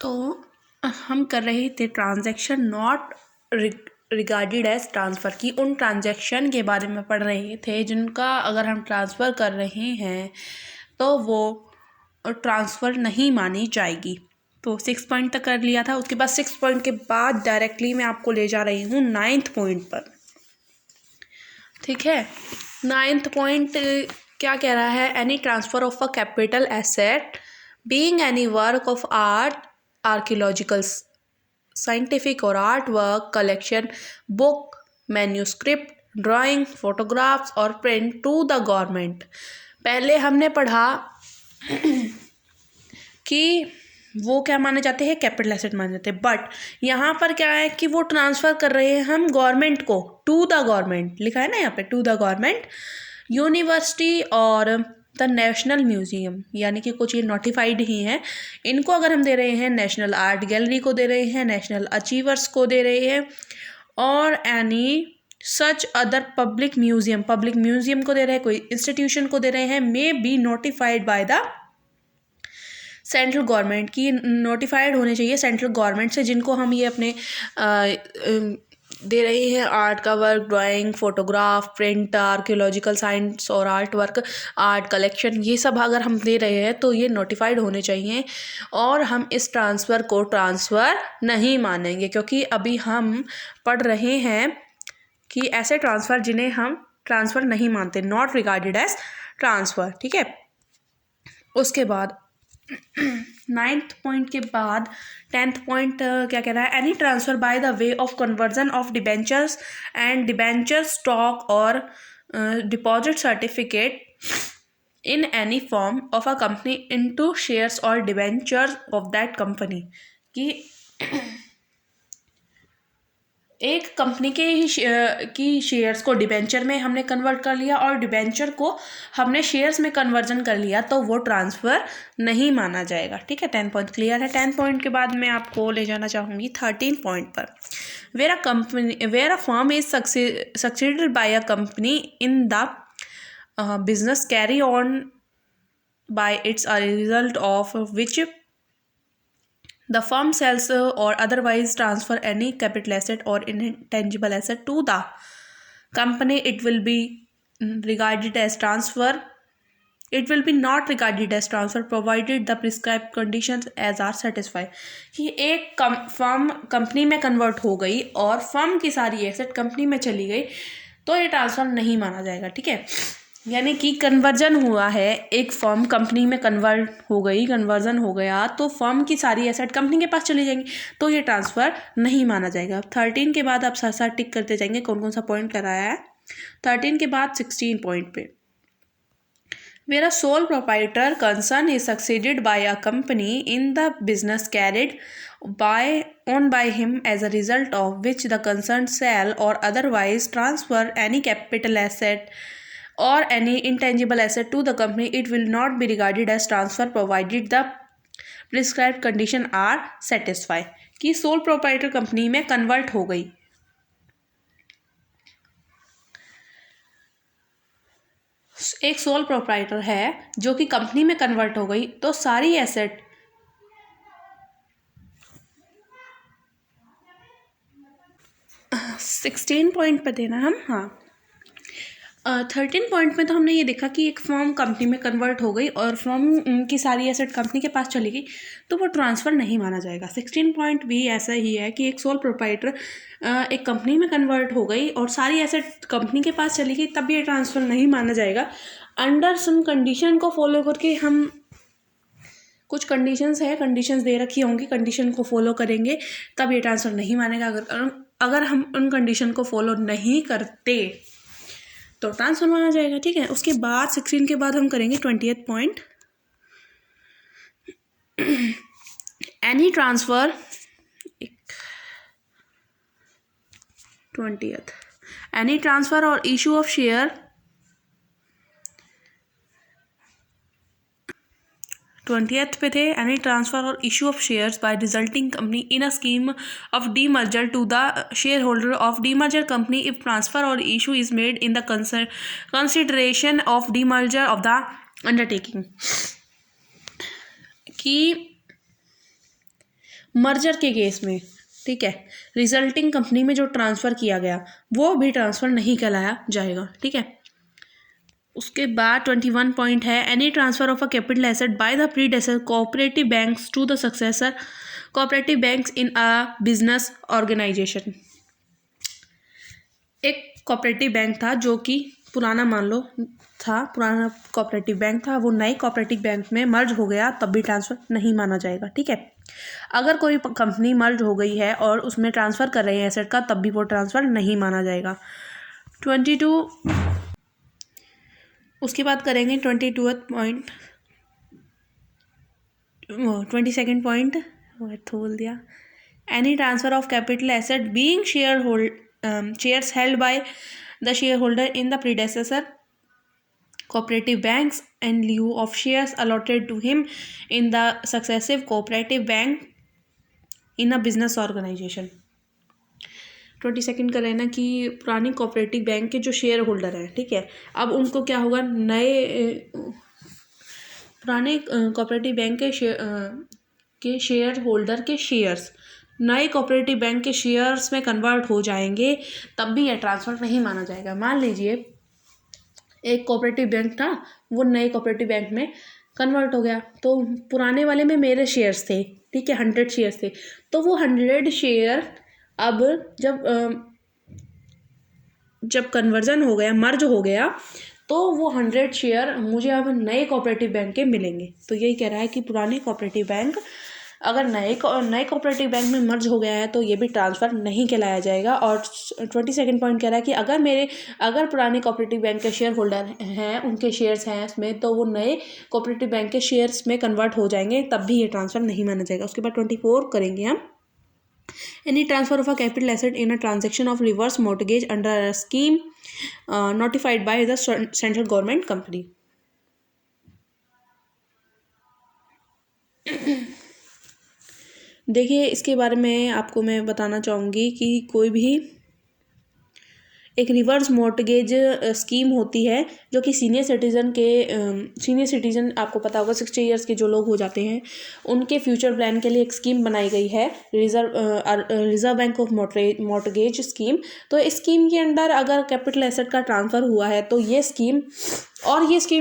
तो हम कर रहे थे transaction not regarded as transfer की, उन ट्रांजैक्शन के बारे में पढ़ रहे थे जिनका अगर हम ट्रांसफ़र कर रहे हैं तो वो ट्रांसफ़र नहीं मानी जाएगी। तो 6 पॉइंट तक कर लिया था। उसके बाद 6 पॉइंट के बाद डायरेक्टली मैं आपको ले जा रही हूँ 9th पॉइंट पर। ठीक है, 9th पॉइंट क्या कह रहा है? Any transfer of a capital asset being any work of art, archaeological, scientific और art work, collection, book, manuscript, drawing, photographs और प्रिंट टू द गवर्नमेंट। पहले हमने पढ़ा कि वो क्या माने जाते हैं? कैपिटल एसेट माने जाते हैं। बट यहाँ पर क्या है कि वो ट्रांसफ़र कर रहे हैं हम गवर्नमेंट को, टू द गवर्नमेंट लिखा है ना यहाँ पे, टू द गवर्नमेंट। यूनिवर्सिटी और द नेशनल म्यूजियम, यानी कि कुछ ये नोटिफाइड ही हैं, इनको अगर हम दे रहे हैं, नेशनल आर्ट गैलरी को दे रहे हैं, नेशनल अचीवर्स को दे रहे हैं, और any such other public museum को दे रहे हैं, कोई इंस्टीट्यूशन को दे रहे हैं, may be notified by the central government, की नोटिफाइड होने चाहिए सेंट्रल गवर्नमेंट से, जिनको हम ये अपने दे रहे हैं आर्ट का work, drawing, photograph, print, archaeological science और आर्ट वर्क, आर्ट कलेक्शन, ये सब अगर हम दे रहे हैं तो ये नोटिफाइड होने चाहिए। और हम इस ट्रांसफ़र को ट्रांसफ़र नहीं मानेंगे, क्योंकि अभी हम पढ़ रहे हैं कि ऐसे ट्रांसफ़र जिन्हें हम ट्रांसफ़र नहीं मानते, नॉट रिगार्डेड एज ट्रांसफ़र। ठीक है, उसके बाद 9th पॉइंट के बाद 10th पॉइंट क्या कह रहा है? Any transfer by the way of conversion of debentures and debenture stock और deposit certificate in any form of a company into shares और डिबेंचर्स ऑफ दैट कंपनी, कि एक कंपनी के ही की शेयर्स को डिबेंचर में हमने कन्वर्ट कर लिया और डिबेंचर को हमने शेयर्स में कन्वर्जन कर लिया, तो वो ट्रांसफ़र नहीं माना जाएगा। ठीक है, 10 पॉइंट क्लियर है। 10 पॉइंट के बाद मैं आपको ले जाना चाहूँगी 13 पॉइंट पर। Where a firm is succeeded by a company in the business carry on by its a result of which the firm sells or otherwise transfer any capital asset or intangible asset to the company, it will be regarded as transfer. It will be not regarded as transfer provided the prescribed conditions as are satisfied। कि एक firm company में convert हो गई और firm की सारी asset company में चली गई, तो ये ट्रांसफ़र नहीं माना जाएगा। ठीक है, यानी कि कन्वर्जन हुआ है, एक फर्म कंपनी में कन्वर्ट हो गई, कन्वर्जन हो गया, तो फर्म की सारी एसेट कंपनी के पास चली जाएंगी, तो ये ट्रांसफ़र नहीं माना जाएगा। 13 के बाद आप साथ साथ टिक करते जाएंगे कौन कौन सा पॉइंट कराया है। 13 के बाद 16 पॉइंट पे, where a sole proprietor concern is succeeded by a company in the business carried on by him, as a result of which the concerned sell or otherwise transfer any capital asset or any intangible asset to the company, it will not be regarded as transfer provided the prescribed condition are satisfied। कि sole proprietor company में convert हो गई, एक sole proprietor है जो कि company में convert हो गई, तो सारी एसेट 16 पॉइंट पे देना हम। हाँ, 13 पॉइंट में तो हमने ये देखा कि एक फर्म कंपनी में कन्वर्ट हो गई और फर्म की सारी एसेट कंपनी के पास चली गई, तो वो ट्रांसफ़र नहीं माना जाएगा। 16 पॉइंट भी ऐसा ही है कि एक सोल प्रोप्राइटर एक कंपनी में कन्वर्ट हो गई और सारी एसेट कंपनी के पास चली गई, तब ये ट्रांसफ़र नहीं माना जाएगा। अंडर सम कंडीशन को फॉलो करके, हम कुछ कंडीशंस है, कंडीशंस दे रखी होंगी, कंडीशन को फॉलो करेंगे तब ये ट्रांसफ़र नहीं मानेगा। अगर हम उन कंडीशन को फॉलो नहीं करते तो ट्रांसफ़र माना जाएगा। ठीक है, उसके बाद 16 के बाद हम करेंगे 20th point. Any transfer 20th, any transfer और इशू ऑफ शेयर 20th पे थे। एनी ट्रांसफ़र और issue of shares by resulting company in a scheme of demerger to the shareholder of demerger company if transfer और issue is made in the consideration of demerger of the undertaking. कि merger के case में, ठीक है, resulting company में जो transfer किया गया वो भी ट्रांसफ़र नहीं कहलाया जाएगा, ठीक है। उसके बाद 21 पॉइंट है, any transfer of a capital asset by the predecessor cooperative banks to the successor cooperative banks in a business organisation. एक कोऑपरेटिव बैंक था जो कि पुराना मान लो था, पुराना कोऑपरेटिव बैंक था, वो नए कोऑपरेटिव बैंक में मर्ज हो गया, तब भी ट्रांसफ़र नहीं माना जाएगा, ठीक है। अगर कोई कंपनी मर्ज हो गई है और उसमें ट्रांसफ़र कर रहे हैं एसेट का, तब भी वो ट्रांसफ़र नहीं माना जाएगा। 22 उसके बाद करेंगे 22 पॉइंट, 22 पॉइंट बोल दिया, any transfer of capital asset being shares held by the shareholder in the predecessor cooperative banks in lieu of shares allotted to him in the successive cooperative bank in a business organization। 22 का रहना कि पुरानी cooperative bank के जो share holder हैं, ठीक है, अब उनको क्या होगा, नए पुराने कोऑपरेटिव बैंक के शेयर होल्डर के शेयर्स नए कोऑपरेटिव बैंक के शेयर्स में कन्वर्ट हो जाएंगे, तब भी यह ट्रांसफ़र नहीं माना जाएगा। मान लीजिए एक कोऑपरेटिव बैंक था, वो नए कोऑपरेटिव बैंक में कन्वर्ट हो गया, तो पुराने वाले में मेरे शेयर्स थे, ठीक है, 100 शेयर्स थे, तो वो 100 शेयर अब जब कन्वर्जन हो गया, मर्ज हो गया, तो वो 100 शेयर मुझे अब नए कोऑपरेटिव बैंक के मिलेंगे। तो यही कह रहा है कि पुराने कोऑपरेटिव बैंक अगर नए कोऑपरेटिव बैंक में मर्ज हो गया है तो ये भी ट्रांसफ़र नहीं कहलाया जाएगा। और 22 पॉइंट कह रहा है कि अगर पुराने कोऑपरेटिव बैंक के शेयर होल्डर हैं, उनके शेयर्स हैं इसमें, तो वो नए कोऑपरेटिव बैंक के शेयर्स में कन्वर्ट हो जाएंगे, तब भी ये ट्रांसफ़र नहीं माना जाएगा। उसके बाद 24 करेंगे हम, any transfer of a capital asset in a transaction of reverse mortgage under a scheme notified by the central government company. देखिए, इसके बारे में आपको मैं बताना चाहूँगी कि कोई भी एक रिवर्स मॉर्टगेज स्कीम होती है जो कि सीनियर सिटीज़न आपको पता होगा 60 ईयर्स के जो लोग हो जाते हैं, उनके फ्यूचर प्लान के लिए एक स्कीम बनाई गई है, reserve bank of mortgage scheme. तो इस स्कीम के अंडर अगर कैपिटल एसेट का ट्रांसफ़र हुआ है तो ये स्कीम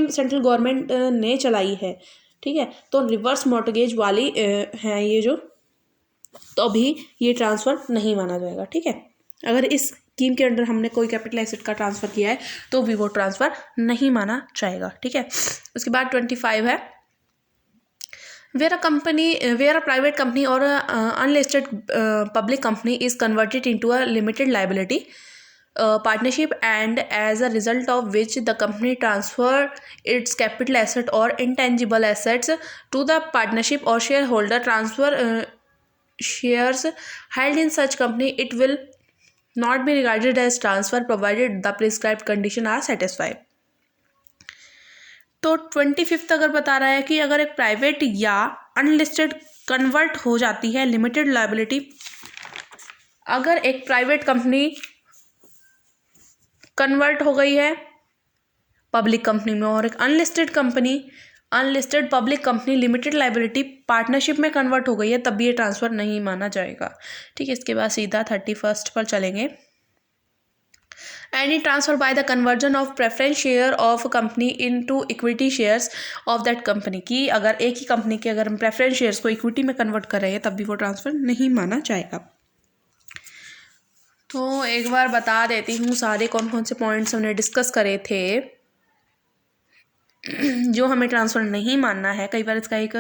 सेंट्रल गवर्नमेंट ने चलाई है, ठीक है। तो रिवर्स मॉर्टगेज वाली हैं ये जो, तो अभी ये ट्रांसफ़र नहीं माना जाएगा, ठीक है। अगर इस स्कीम के अंडर हमने कोई कैपिटल एसेट का ट्रांसफ़र किया है तो भी वो ट्रांसफ़र नहीं माना जाएगा, ठीक है। उसके बाद 25 है, वेयर अ प्राइवेट कंपनी और unlisted public company is converted into a limited liability partnership and as a result of which the company transfer its capital asset or intangible assets to the partnership or shareholder transfer shares held in such company, it will not be regarded as transfer provided the prescribed condition are satisfied। तो 25 अगर बता रहा है कि अगर एक private या unlisted convert हो जाती है लिमिटेड लायबिलिटी, अगर एक प्राइवेट कंपनी कन्वर्ट हो गई है पब्लिक कंपनी में और एक unlisted public company limited liability partnership में कन्वर्ट हो गई है, तब भी ये ट्रांसफ़र नहीं माना जाएगा, ठीक है। इसके बाद सीधा 31 पर चलेंगे, any transfer by the conversion of preference share of company into equity shares of that company, की अगर एक ही कंपनी के अगर हम प्रेफरेंस शेयर्स को इक्विटी में कन्वर्ट कर रहे हैं तब भी वो ट्रांसफ़र नहीं माना जाएगा। तो एक बार बता देती हूँ सारे कौन कौन से पॉइंट्स हमने डिस्कस करे थे जो हमें ट्रांसफ़र नहीं मानना है। कई बार इसका एक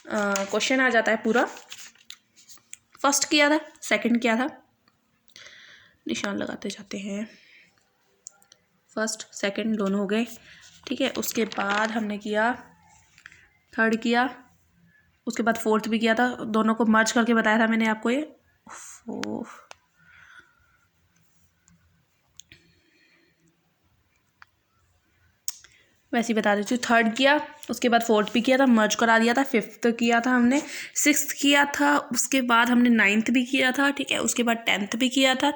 क्वेश्चन आ जाता है पूरा, फर्स्ट किया था, सेकंड किया था, निशान लगाते जाते हैं, फर्स्ट सेकंड दोनों हो गए, ठीक है। उसके बाद हमने किया थर्ड किया, उसके बाद फोर्थ भी किया था, दोनों को मर्ज करके बताया था मैंने आपको ये। वैसे ही बता देती हूँ, थर्ड किया, उसके बाद फोर्थ भी किया था, मर्ज करा दिया था, फिफ्थ किया था हमने, सिक्स्थ किया था, उसके बाद हमने नाइन्थ भी किया था, ठीक है। उसके बाद 10th भी किया था,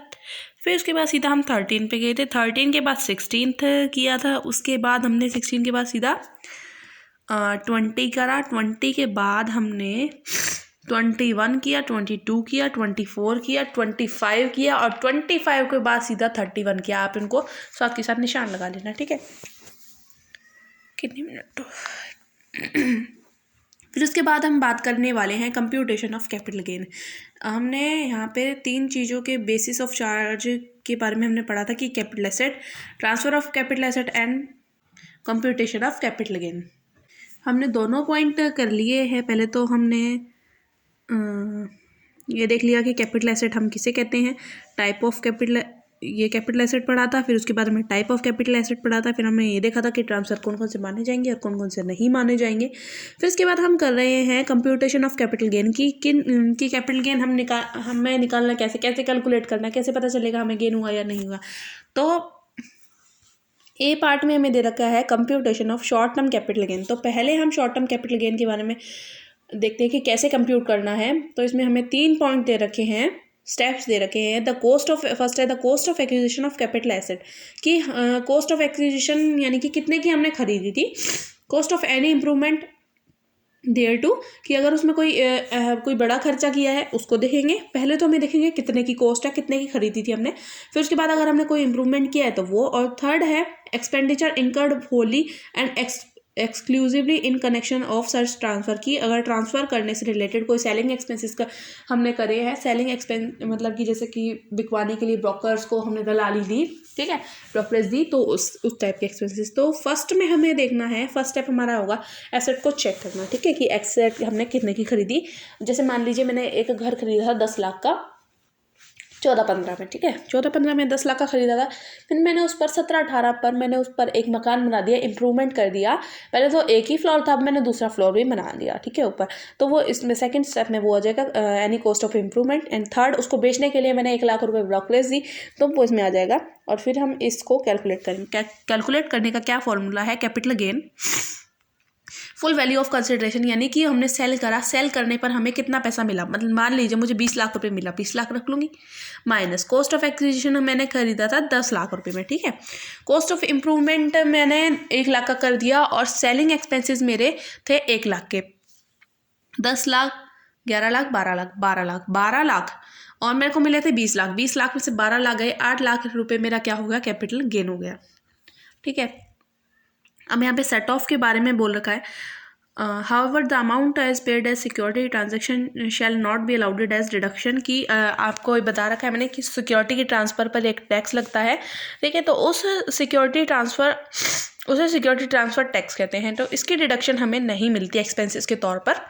फिर उसके बाद सीधा हम 13 पे गए थे, 13 के बाद 16th किया था, उसके बाद हमने 16 के बाद सीधा 20 करा, 20 के बाद हमने 21 किया, 22 किया, 24 किया, 25 किया और 25 के बाद सीधा 31 किया। आप इनको साथ के साथ निशान लगा लेना, ठीक है। कितनी मिनट तो फिर उसके बाद हम बात करने वाले हैं कंप्यूटेशन ऑफ कैपिटल गेन। हमने यहाँ पे 3 चीज़ों के बेसिस ऑफ चार्ज के बारे में हमने पढ़ा था कि capital asset, transfer of capital asset and computation of capital gain. हमने दोनों पॉइंट कर लिए हैं। पहले तो हमने ये देख लिया कि कैपिटल एसेट हम किसे कहते हैं, टाइप ऑफ कैपिटल, ये कैपिटल एसेट पढ़ा था। फिर उसके बाद हमने टाइप ऑफ कैपिटल एसेट पढ़ा था। फिर हमने ये देखा था कि ट्रांसफ़र कौन कौन से माने जाएंगे और कौन कौन से नहीं माने जाएंगे। फिर उसके बाद हम कर रहे हैं कंप्यूटेशन ऑफ कैपिटल गेन की कैपिटल गेन हमें निकालना कैसे कैलकुलेट करना, कैसे पता चलेगा हमें गेन हुआ या नहीं हुआ। तो ए पार्ट में हमें दे रखा है computation of short term capital gain. तो पहले हम शॉर्ट टर्म कैपिटल गेन के बारे में देखते हैं कि कैसे कंप्यूट करना है। तो इसमें हमें 3 पॉइंट दे रखे हैं, स्टेप्स दे रखे हैं। फर्स्ट है the cost of acquisition of capital asset, कि कॉस्ट ऑफ एक्विजिशन यानी कि कितने की हमने खरीदी थी। Cost of any improvement thereto, कि अगर उसमें कोई बड़ा खर्चा किया है उसको देखेंगे। पहले तो हमें देखेंगे कितने की कॉस्ट है, कितने की खरीदी थी हमने। फिर उसके बाद अगर हमने कोई इम्प्रूवमेंट किया है तो वो। और थर्ड है expenditure incurred Holi and exclusively in connection of search transfer, की अगर ट्रांसफ़र करने से रिलेटेड कोई सेलिंग एक्सपेंसेस का हमने करे हैं। सेलिंग एक्सपेंस मतलब कि जैसे कि बिकवाने के लिए ब्रोकर्स को हमने दलाली दी, ठीक है, ब्रोकरेज दी, तो उस टाइप के एक्सपेंसेस। तो फर्स्ट में हमें देखना है, फर्स्ट स्टेप हमारा होगा एसेट को चेक करना, ठीक है, कि एसेट हमने कितने की खरीदी। जैसे मान लीजिए मैंने एक घर खरीदा था 10 लाख का 14-15 में, ठीक है, 14-15 में 10 लाख का खरीदा था। फिर मैंने उस पर 17-18 पर मैंने उस पर एक मकान बना दिया, इम्प्रूवमेंट कर दिया। पहले तो एक ही फ्लोर था, अब मैंने दूसरा फ्लोर भी बना दिया, ठीक है, ऊपर। तो वो इसमें सेकंड स्टेप में वो आ जाएगा any cost of improvement. And third, उसको बेचने के लिए मैंने 1 लाख रुपये ब्रोकरेज दी, तो वो इसमें आ जाएगा। और फिर हम इसको कैलकुलेट करेंगे। कैलकुलेट करने का क्या फॉर्मूला है, capital gain full value of consideration, यानी कि हमने सेल करा, सेल करने पर हमें कितना पैसा मिला। मतलब मान लीजिए मुझे 20 लाख रुपए मिला, 20 लाख रख लूँगी, माइनस कॉस्ट ऑफ एक्विजिशन मैंने खरीदा था 10 लाख रुपए में, ठीक है। कॉस्ट ऑफ इम्प्रूवमेंट मैंने 1 लाख का कर दिया और सेलिंग एक्सपेंसेस मेरे थे 1 लाख के। 10 लाख, 11 लाख, 12 लाख और मेरे को मिले थे 20 लाख। 20 लाख में से 12 लाख गए, 8 लाख रुपये मेरा क्या हो गया, कैपिटल गेन हो गया, ठीक है। अब यहाँ पे सेट ऑफ के बारे में बोल रखा है, however the amount as paid as security transaction shall not be allowed as deduction, की आपको बता रखा है मैंने कि सिक्योरिटी के ट्रांसफ़र पर एक टैक्स लगता है, ठीक है। तो उसे सिक्योरिटी ट्रांसफ़र टैक्स कहते हैं। तो इसकी डिडक्शन हमें नहीं मिलती एक्सपेंसेस के तौर पर,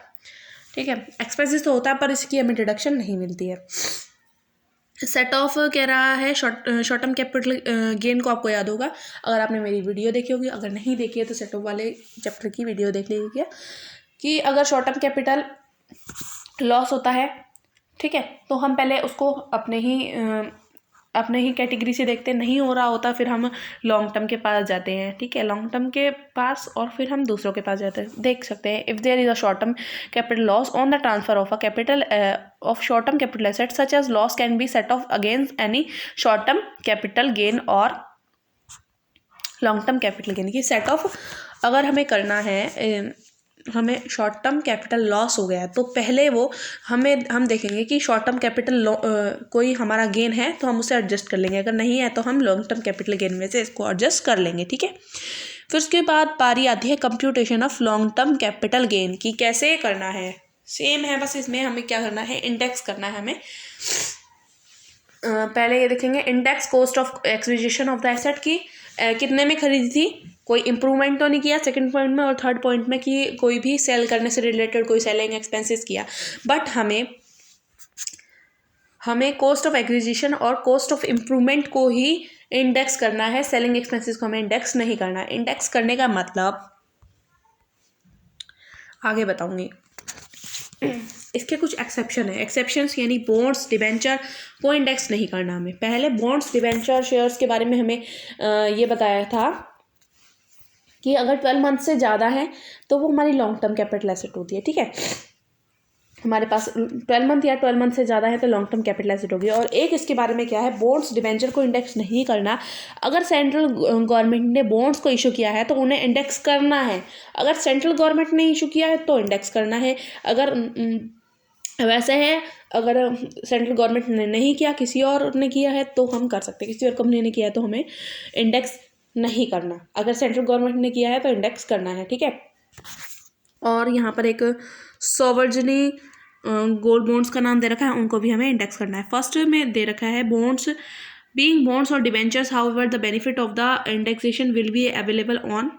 ठीक है। एक्सपेंसेस तो होता है पर इसकी हमें डिडक्शन नहीं मिलती है। सेट ऑफ कह रहा है शॉर्ट टर्म कैपिटल गेन को आपको याद होगा अगर आपने मेरी वीडियो देखी होगी। अगर नहीं देखी है तो सेट ऑफ वाले चैप्टर की वीडियो देख लीजिए कि अगर शॉर्ट टर्म कैपिटल लॉस होता है, ठीक है, तो हम पहले उसको अपने ही कैटेगरी से देखते, नहीं हो रहा होता फिर हम लॉन्ग टर्म के पास जाते हैं, ठीक है, लॉन्ग टर्म के पास, और फिर हम दूसरों के पास जाते हैं। देख सकते हैं if there is a short term capital loss on the transfer of a capital of short term capital asset such as loss can be set off against any short term capital gain और long term capital gain की set off अगर हमें करना है, हमें short term capital loss हो गया है तो पहले हम देखेंगे कि शॉर्ट टर्म कैपिटल कोई हमारा गेन है तो हम उसे एडजस्ट कर लेंगे, अगर नहीं है तो हम लॉन्ग टर्म कैपिटल गेन में से इसको एडजस्ट कर लेंगे, ठीक है। फिर उसके बाद पारी आती है computation of long term capital gain की, कैसे करना है, सेम है, बस इसमें हमें क्या करना है, इंडेक्स करना है हमें। पहले ये देखेंगे index cost of acquisition of the asset की कितने में खरीदी थी, कोई इम्प्रूवमेंट तो नहीं किया सेकंड पॉइंट में, और थर्ड पॉइंट में कि कोई भी सेल करने से रिलेटेड कोई सेलिंग एक्सपेंसेस किया, बट हमें कॉस्ट ऑफ एक्विजिशन और कॉस्ट ऑफ इम्प्रूवमेंट को ही इंडेक्स करना है, सेलिंग एक्सपेंसेस को हमें इंडेक्स नहीं करना। इंडेक्स करने का मतलब आगे बताऊंगी। इसके कुछ एक्सेप्शन है, एक्सेप्शंस यानी बॉन्ड्स डिबेंचर को इंडेक्स नहीं करना हमें। पहले बॉन्ड्स डिबेंचर शेयर्स के बारे में हमें ये बताया था कि अगर 12 मंथ से ज़्यादा है तो वो हमारी लॉन्ग टर्म कैपिटल एसेट होती है, ठीक है, हमारे पास 12 मंथ या 12 मंथ से ज़्यादा है तो लॉन्ग टर्म कैपिटल एसेट होगी। और एक इसके बारे में क्या है, बॉन्ड्स डिबेंचर को इंडेक्स नहीं करना। अगर सेंट्रल गवर्नमेंट ने बॉन्ड्स को इशू किया है तो उन्हें इंडेक्स करना है, अगर सेंट्रल गवर्नमेंट ने इशू किया है तो इंडेक्स करना है, अगर वैसे है, अगर सेंट्रल गवर्नमेंट ने नहीं किया, किसी और ने किया है तो हम कर सकते हैं, किसी और कंपनी ने किया है तो हमें इंडेक्स नहीं करना। अगर सेंट्रल गवर्नमेंट ने किया है तो इंडेक्स करना है, ठीक है। और यहाँ पर एक सोवर्जनी गोल्ड बॉन्ड्स का नाम दे रखा है, उनको भी हमें इंडेक्स करना है। फर्स्ट में दे रखा है बॉन्ड्स बीइंग बॉन्ड्स और debentures, however the benefit of the indexation will be available on,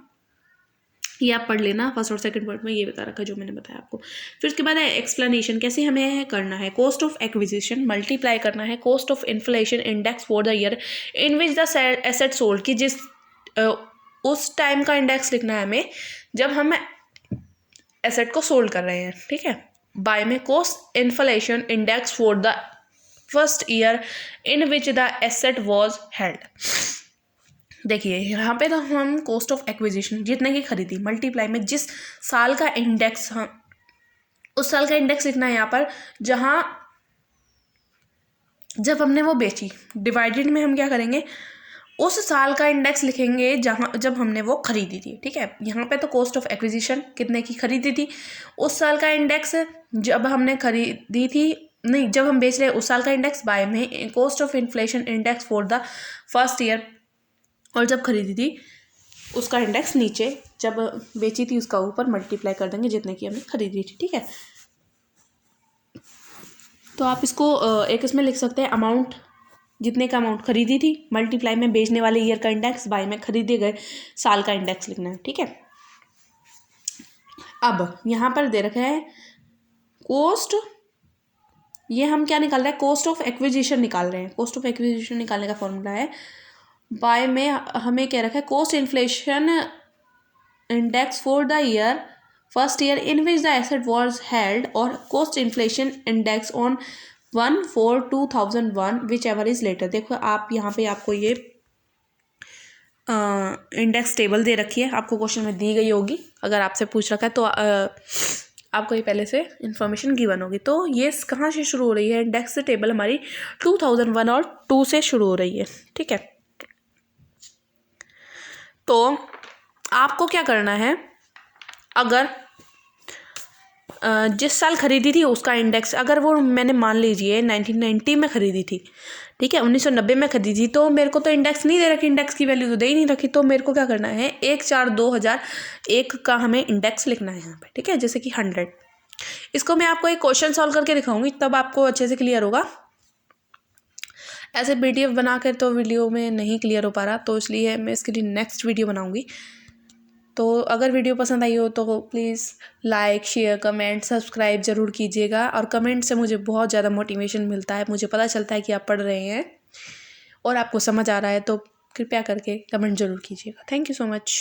ये आप पढ़ लेना, फर्स्ट और सेकंड पॉइंट में ये बता रखा है जो मैंने बताया आपको। फिर उसके बाद है एक्सप्लेनेशन, कैसे हमें करना है। कॉस्ट ऑफ एक्विजिशन मल्टीप्लाई करना है cost of inflation index for the year in which the asset sold, कि जिस उस टाइम का इंडेक्स लिखना है हमें जब हम एसेट को सोल्ड कर रहे हैं, ठीक है। बाय में cost inflation index for the first year in which the asset was held. देखिए यहाँ पे तो हम कॉस्ट ऑफ एक्विजिशन जितने की खरीदी मल्टीप्लाई में जिस साल का इंडेक्स, हम उस साल का इंडेक्स लिखना है यहाँ पर जहाँ जब हमने वो बेची, डिवाइडेड में हम क्या करेंगे, उस साल का इंडेक्स लिखेंगे जहाँ जब हमने वो खरीदी थी, ठीक है। यहाँ पे तो कॉस्ट ऑफ एक्विजिशन कितने की खरीदी थी, उस साल का इंडेक्स जब हमने खरीदी थी, नहीं जब हम बेच रहे हैं उस साल का इंडेक्स, बाय में cost of inflation index for the first year, और जब खरीदी थी उसका इंडेक्स नीचे, जब बेची थी उसका ऊपर, मल्टीप्लाई कर देंगे जितने की हमने खरीदी थी, ठीक है। तो आप इसको एक इसमें लिख सकते हैं, अमाउंट जितने का अमाउंट खरीदी थी मल्टीप्लाई में बेचने वाले ईयर का इंडेक्स, बाय में खरीदे गए साल का इंडेक्स लिखना है, ठीक है। अब यहाँ पर दे रखा है कॉस्ट, ये हम क्या निकाल रहे हैं, कॉस्ट ऑफ एक्विजिशन निकाल रहे हैं। कॉस्ट ऑफ एक्विजिशन निकालने का फॉर्मूला है, बाय में हमें क्या रखा है, cost inflation index for the year first year in which the asset was held, और cost inflation index on 1/4/2001 whichever is later. देखो आप यहाँ पे आपको ये इंडेक्स टेबल दे रखी है, आपको क्वेश्चन में दी गई होगी, अगर आपसे पूछ रखा है तो आपको ये पहले से इन्फॉर्मेशन गिवन होगी। तो ये कहाँ से शुरू हो रही है, इंडेक्स टेबल हमारी 2001 और 2 से शुरू हो रही है, ठीक है। तो आपको क्या करना है, अगर जिस साल खरीदी थी उसका इंडेक्स, अगर वो मैंने मान लीजिए 1990 में खरीदी थी, ठीक है, 1990 में खरीदी थी, तो मेरे को तो इंडेक्स नहीं दे रखी, इंडेक्स की वैल्यू तो दे ही नहीं रखी, तो मेरे को क्या करना है, 1/4/2001 का हमें इंडेक्स लिखना है यहाँ पे, ठीक है, जैसे कि 100। इसको मैं आपको एक क्वेश्चन सॉल्व करके दिखाऊंगी, तब आपको अच्छे से क्लियर होगा। ऐसे PDF बना कर तो वीडियो में नहीं क्लियर हो पा रहा, तो इसलिए मैं इसके लिए नेक्स्ट वीडियो बनाऊंगी। तो अगर वीडियो पसंद आई हो तो please like, share, comment, subscribe ज़रूर कीजिएगा। और कमेंट से मुझे बहुत ज़्यादा मोटिवेशन मिलता है, मुझे पता चलता है कि आप पढ़ रहे हैं और आपको समझ आ रहा है, तो कृपया करके कमेंट ज़रूर कीजिएगा। Thank you so much.